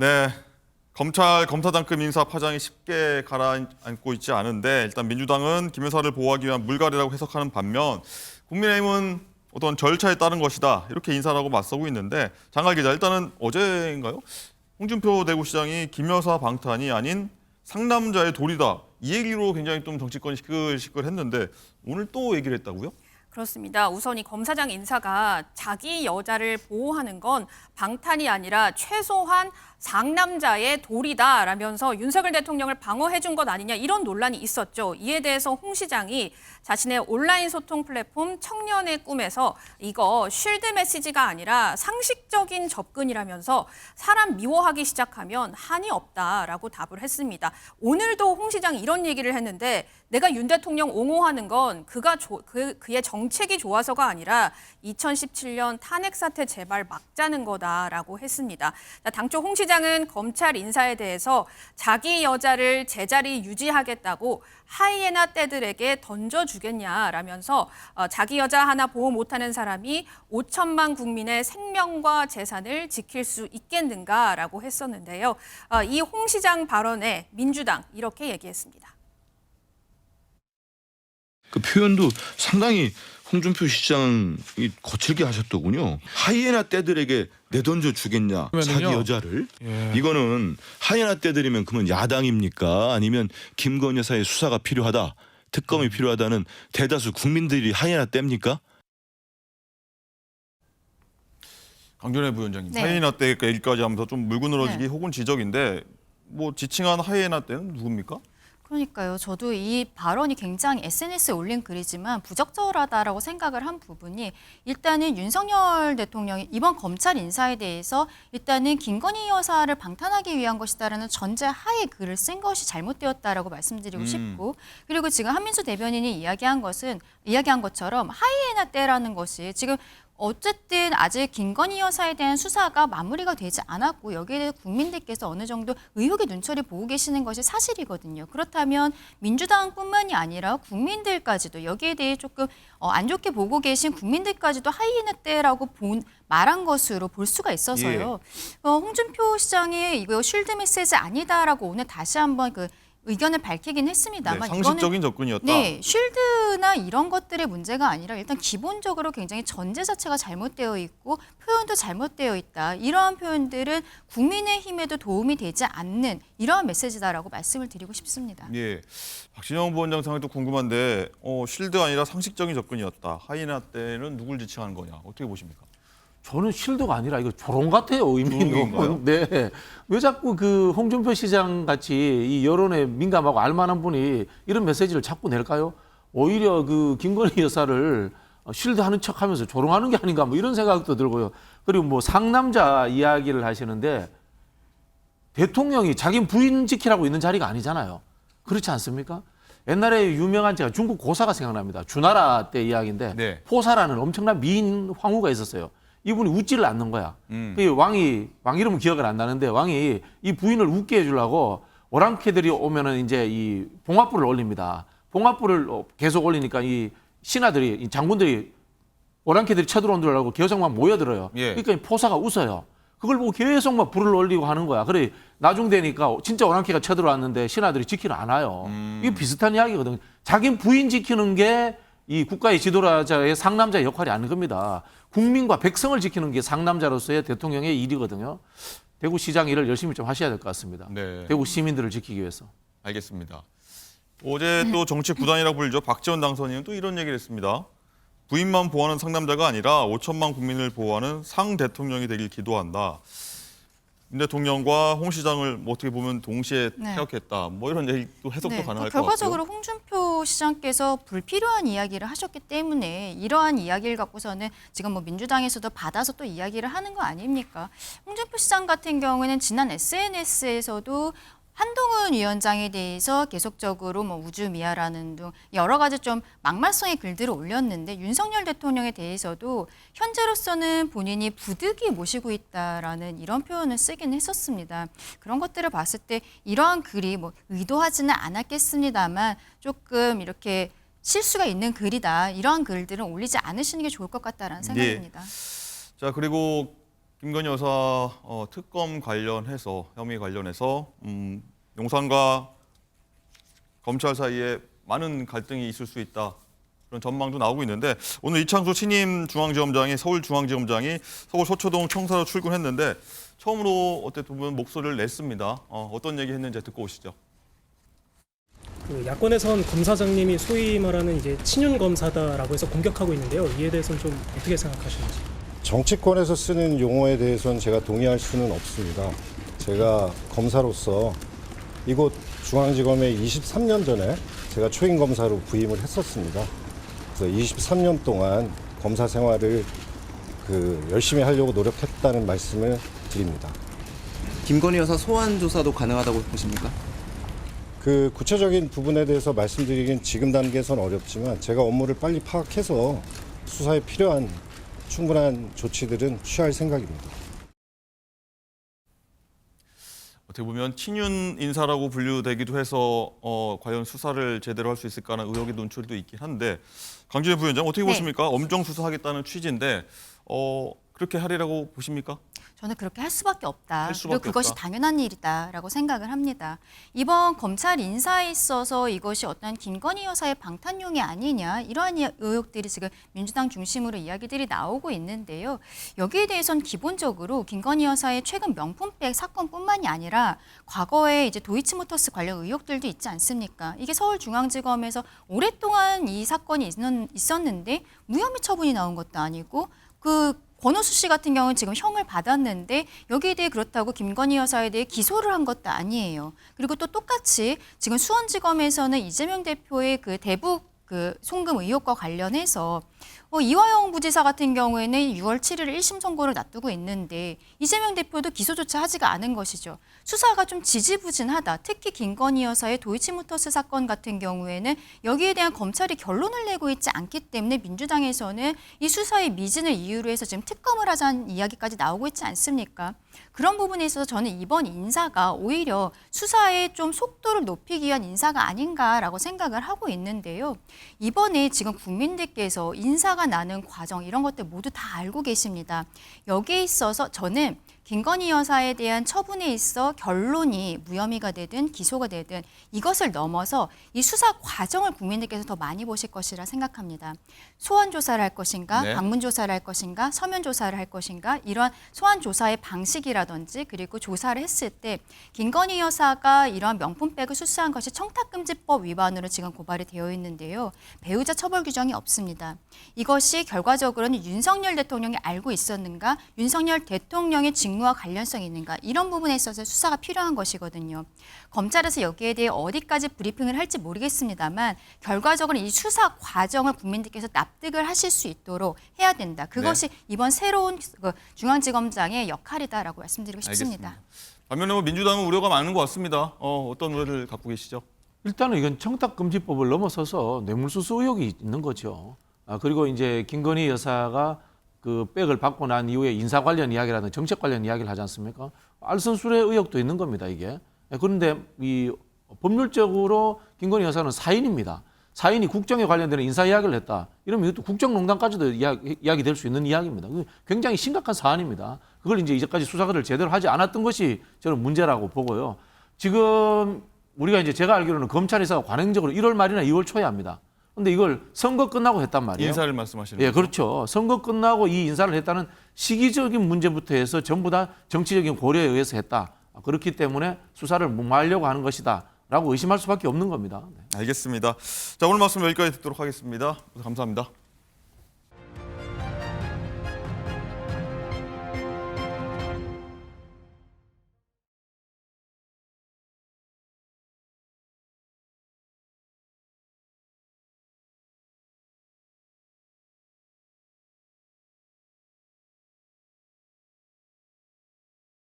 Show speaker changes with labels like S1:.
S1: 네, 검사장급 인사 파장이 쉽게 가라앉고 있지 않은데 일단 민주당은 김 여사를 보호하기 위한 물갈이라고 해석하는 반면 국민의힘은 어떤 절차에 따른 것이다 이렇게 인사를 하고 맞서고 있는데 장할 기자, 일단은 어제인가요? 홍준표 대구시장이 김 여사 방탄이 아닌 상남자의 도리다 이 얘기로 굉장히 좀 정치권이 시끌시끌했는데 오늘 또 얘기를 했다고요?
S2: 그렇습니다. 우선 이 검사장 인사가 자기 여자를 보호하는 건 방탄이 아니라 최소한 상남자의 도리다라면서 윤석열 대통령을 방어해 준 것 아니냐 이런 논란이 있었죠. 이에 대해서 홍 시장이 자신의 온라인 소통 플랫폼 청년의 꿈에서 이거 쉴드 메시지가 아니라 상식적인 접근이라면서 사람 미워하기 시작하면 한이 없다라고 답을 했습니다. 오늘도 홍 시장이 이런 얘기를 했는데 내가 윤 대통령 옹호하는 건 그의 정책이 좋아서가 아니라 2017년 탄핵 사태 재발 막자는 거다라고 했습니다. 당초 홍 시장은 검찰 인사에 대해서 자기 여자를 제자리 유지하겠다고 하이에나 떼들에게 던져주겠냐라면서 자기 여자 하나 보호 못하는 사람이 5천만 국민의 생명과 재산을 지킬 수 있겠는가라고 했었는데요. 이 홍 시장 발언에 민주당 이렇게 얘기했습니다.
S3: 그 표현도 상당히 홍준표 시장이 거칠게 하셨더군요. 하이에나 떼들에게 내던져 주겠냐, 자기 여자를. 이거는 하이에나 떼들이면 그러면 야당입니까? 아니면 김건희 여사의 수사가 필요하다, 특검이 필요하다는 대다수 국민들이 하이에나 떼입니까?
S1: 강준혜 부위원장님,
S2: 네.
S1: 하이에나 떼 얘기까지 하면서 좀 물고 늘어지기
S2: 네.
S1: 혹은 지적인데 뭐 지칭한 하이에나 떼는 누굽니까?
S4: 그러니까요. 저도 이 발언이 굉장히 SNS에 올린 글이지만 부적절하다라고 생각을 한 부분이 일단은 윤석열 대통령이 이번 검찰 인사에 대해서 일단은 김건희 여사를 방탄하기 위한 것이다라는 전제 하에 글을 쓴 것이 잘못되었다라고 말씀드리고 싶고, 그리고 지금 한민수 대변인이 이야기한 것처럼 하이에나 때라는 것이 지금 어쨌든 아직 김건희 여사에 대한 수사가 마무리가 되지 않았고 여기에 대해 국민들께서 어느 정도 의혹의 눈초리 보고 계시는 것이 사실이거든요. 그렇다면 민주당뿐만이 아니라 국민들까지도 여기에 대해 조금 안 좋게 보고 계신 국민들까지도 하이에나 때라고 말한 것으로 볼 수가 있어서요. 홍준표 시장이 이거 쉴드 메시지 아니다라고 오늘 다시 한번 그 의견을 밝히긴 했습니다만
S1: 네, 상식적인 접근이었다.
S4: 네, 쉴드나 이런 것들의 문제가 아니라 일단 기본적으로 굉장히 전제 자체가 잘못되어 있고 표현도 잘못되어 있다. 이러한 표현들은 국민의힘에도 도움이 되지 않는 이러한 메시지다라고 말씀을 드리고 싶습니다.
S1: 예, 박진영 부원장 상황도 궁금한데 쉴드 아니라 상식적인 접근이었다. 하이에나 떼는 누굴 지칭하는 거냐? 어떻게 보십니까?
S5: 저는 쉴드가 아니라 이거 조롱 같아요, 의미는.
S1: 조롱인가요?
S5: 네. 왜 자꾸 그 홍준표 시장 같이 이 여론에 민감하고 알만한 분이 이런 메시지를 자꾸 낼까요? 오히려 그 김건희 여사를 쉴드 하는 척 하면서 조롱하는 게 아닌가 뭐 이런 생각도 들고요. 그리고 뭐 상남자 이야기를 하시는데 대통령이 자기 부인 지키라고 있는 자리가 아니잖아요. 그렇지 않습니까? 옛날에 유명한 제가 중국 고사가 생각납니다. 주나라 때 이야기인데
S1: 네.
S5: 포사라는 엄청난 미인 황후가 있었어요. 이분이 웃지를 않는 거야. 그 왕 이름은 기억을 안 나는데 왕이 이 부인을 웃게 해주려고 오랑캐들이 오면은 이제 이 봉화불을 올립니다. 봉화불을 계속 올리니까 이 신하들이, 이 장군들이 오랑캐들이 쳐들어온 줄 알고 계속 막 모여들어요.
S1: 예.
S5: 그러니까 이 포사가 웃어요. 그걸 보고 계속 막 불을 올리고 하는 거야. 그래 나중 되니까 진짜 오랑캐가 쳐들어왔는데 신하들이 지키러 안 와요. 이게 비슷한 이야기거든요. 자기 부인 지키는 게 이 국가의 지도자의 상남자의 역할이 아닌 겁니다. 국민과 백성을 지키는 게 상남자로서의 대통령의 일이거든요. 대구시장 일을 열심히 좀 하셔야 될 것 같습니다.
S1: 네.
S5: 대구 시민들을 지키기 위해서.
S1: 알겠습니다. 어제 또 정치 구단이라고 불리죠. 박지원 당선인은 또 이런 얘기를 했습니다. 부인만 보호하는 상남자가 아니라 5천만 국민을 보호하는 상 대통령이 되길 기도한다. 윤 대통령과 홍 시장을 뭐 어떻게 보면 동시에
S4: 네.
S1: 태역했다. 뭐 이런 얘기도 해석도
S4: 네,
S1: 가능할 것 같고요.
S4: 결과적으로 홍준표 시장께서 불필요한 이야기를 하셨기 때문에 이러한 이야기를 갖고서는 지금 뭐 민주당에서도 받아서 또 이야기를 하는 거 아닙니까? 홍준표 시장 같은 경우는 지난 SNS에서도 한동훈 위원장에 대해서 계속적으로 뭐 우주미아라는 등 여러 가지 좀 막말성의 글들을 올렸는데 윤석열 대통령에 대해서도 현재로서는 본인이 부득이 모시고 있다라는 이런 표현을 쓰긴 했었습니다. 그런 것들을 봤을 때 이러한 글이 뭐 의도하지는 않았겠습니다만 조금 이렇게 실수가 있는 글이다. 이러한 글들은 올리지 않으시는 게 좋을 것 같다라는 생각입니다.
S1: 자, 그리고 김건희 여사 특검 관련해서 혐의 관련해서 용산과 검찰 사이에 많은 갈등이 있을 수 있다. 그런 전망도 나오고 있는데 오늘 이창수 신임 중앙지검장이 서울중앙지검장이 서울 서초동 청사로 출근했는데 처음으로 어때 두 분 목소리를 냈습니다. 어떤 얘기 했는지 듣고 오시죠.
S6: 그 야권에선 검사장님이 소위 말하는 이제 친윤 검사다라고 해서 공격하고 있는데요. 이에 대해서는 좀 어떻게 생각하시는지?
S7: 정치권에서 쓰는 용어에 대해서는 제가 동의할 수는 없습니다. 제가 검사로서 이곳 중앙지검에 23년 전에 제가 초임 검사로 부임을 했었습니다. 그래서 23년 동안 검사 생활을 열심히 하려고 노력했다는 말씀을 드립니다.
S8: 김건희 여사 소환 조사도 가능하다고 보십니까?
S7: 구체적인 부분에 대해서 말씀드리긴 지금 단계에선 어렵지만 제가 업무를 빨리 파악해서 수사에 필요한 충분한 조치들은 취할 생각입니다.
S1: 어떻게 보면 친윤 인사라고 분류되기도 해서 과연 수사를 제대로 할 수 있을까 하는 의혹의 논출도 있긴 한데 강준혜 부위원장 어떻게
S4: 네.
S1: 보십니까? 엄정 수사하겠다는 취지인데 그렇게 하리라고 보십니까?
S4: 저는 그렇게 할 수밖에 없다.
S1: 할 수밖에
S4: 그리고 그것이
S1: 없다.
S4: 당연한 일이다라고 생각을 합니다. 이번 검찰 인사에 있어서 이것이 어떤 김건희 여사의 방탄용이 아니냐 이러한 의혹들이 지금 민주당 중심으로 이야기들이 나오고 있는데요. 여기에 대해서는 기본적으로 김건희 여사의 최근 명품백 사건뿐만이 아니라 과거에 이제 도이치모터스 관련 의혹들도 있지 않습니까? 이게 서울중앙지검에서 오랫동안 이 사건이 있었는데 무혐의 처분이 나온 것도 아니고 권오수 씨 같은 경우는 지금 형을 받았는데 여기에 대해 그렇다고 김건희 여사에 대해 기소를 한 것도 아니에요. 그리고 또 똑같이 지금 수원지검에서는 이재명 대표의 대북 송금 의혹과 관련해서 이화영 부지사 같은 경우에는 6월 7일 1심 선고를 놔두고 있는데 이재명 대표도 기소조차 하지가 않은 것이죠. 수사가 좀 지지부진하다. 특히 김건희 여사의 도이치모터스 사건 같은 경우에는 여기에 대한 검찰이 결론을 내고 있지 않기 때문에 민주당에서는 이 수사의 미진을 이유로 해서 지금 특검을 하자는 이야기까지 나오고 있지 않습니까? 그런 부분에 있어서 저는 이번 인사가 오히려 수사의 좀 속도를 높이기 위한 인사가 아닌가라고 생각을 하고 있는데요. 이번에 지금 국민들께서 인사가 나는 과정 이런 것들 모두 다 알고 계십니다. 여기에 있어서 저는 김건희 여사에 대한 처분에 있어 결론이 무혐의가 되든 기소가 되든 이것을 넘어서 이 수사 과정을 국민들께서 더 많이 보실 것이라 생각합니다. 소환 조사를 할 것인가,
S1: 네.
S4: 방문 조사를 할 것인가, 서면 조사를 할 것인가 이런 소환 조사의 방식이라든지 그리고 조사를 했을 때 김건희 여사가 이러한 명품백을 수수한 것이 청탁금지법 위반으로 지금 고발이 되어 있는데요. 배우자 처벌 규정이 없습니다. 이것이 결과적으로는 윤석열 대통령이 알고 있었는가, 윤석열 대통령의 직무와 관련성이 있는가 이런 부분에 있어서 수사가 필요한 것이거든요. 검찰에서 여기에 대해 어디까지 브리핑을 할지 모르겠습니다만 결과적으로 이 수사 과정을 국민들께서 납득을 하실 수 있도록 해야 된다. 그것이 이번 새로운 중앙지검장의 역할이다라고 말씀드리고 싶습니다.
S1: 알겠습니다. 반면에 민주당은 우려가 많은 것 같습니다. 어떤 우려를 갖고 계시죠?
S5: 일단은 이건 청탁금지법을 넘어서서 뇌물수수 의혹이 있는 거죠. 그리고 이제 김건희 여사가 백을 받고 난 이후에 인사 관련 이야기라든지 정책 관련 이야기를 하지 않습니까? 알선술의 의혹도 있는 겁니다, 이게. 그런데 이 법률적으로 김건희 여사는 사인입니다. 사인이 국정에 관련되는 인사 이야기를 했다. 이러면 이것도 국정농단까지도 이야기될 수 있는 이야기입니다. 굉장히 심각한 사안입니다. 그걸 이제까지 수사를 제대로 하지 않았던 것이 저는 문제라고 보고요. 지금 우리가 제가 알기로는 검찰에서 관행적으로 1월 말이나 2월 초에 합니다. 근데 이걸 선거 끝나고 했단 말이에요.
S1: 인사를 말씀하시는
S5: 예,
S1: 거죠?
S5: 그렇죠. 선거 끝나고 이 인사를 했다는 시기적인 문제부터 해서 전부 다 정치적인 고려에 의해서 했다. 그렇기 때문에 수사를 무마하려고 하는 것이다. 라고 의심할 수밖에 없는 겁니다.
S1: 알겠습니다. 자, 오늘 말씀 여기까지 듣도록 하겠습니다. 감사합니다.